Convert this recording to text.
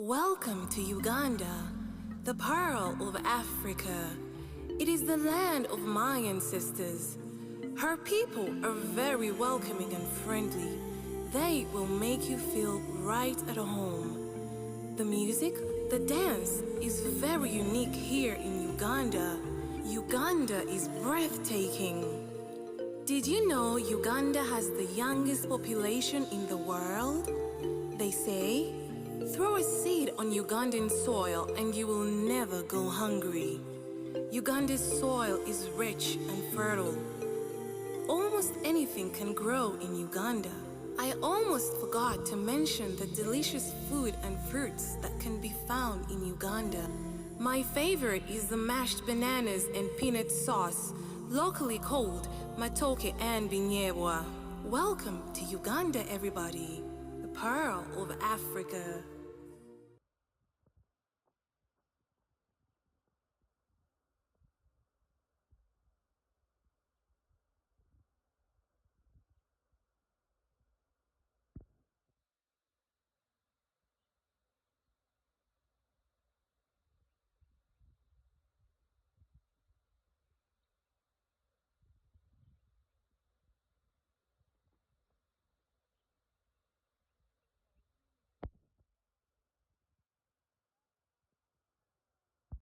Welcome to Uganda, the pearl of Africa. It is the land of my ancestors. Her people are very welcoming and friendly. They will make you feel right at home. The music, the dance is very unique here in Uganda. Uganda is breathtaking. Did you know Uganda has the youngest population in the world? They say, throw a seed on Ugandan soil and you will never go hungry. Uganda's soil is rich and fertile. Almost anything can grow in Uganda. I almost forgot to mention the delicious food and fruits that can be found in Uganda. My favorite is the mashed bananas and peanut sauce, locally called matoke and binyebwa. Welcome to Uganda, everybody, the pearl of Africa.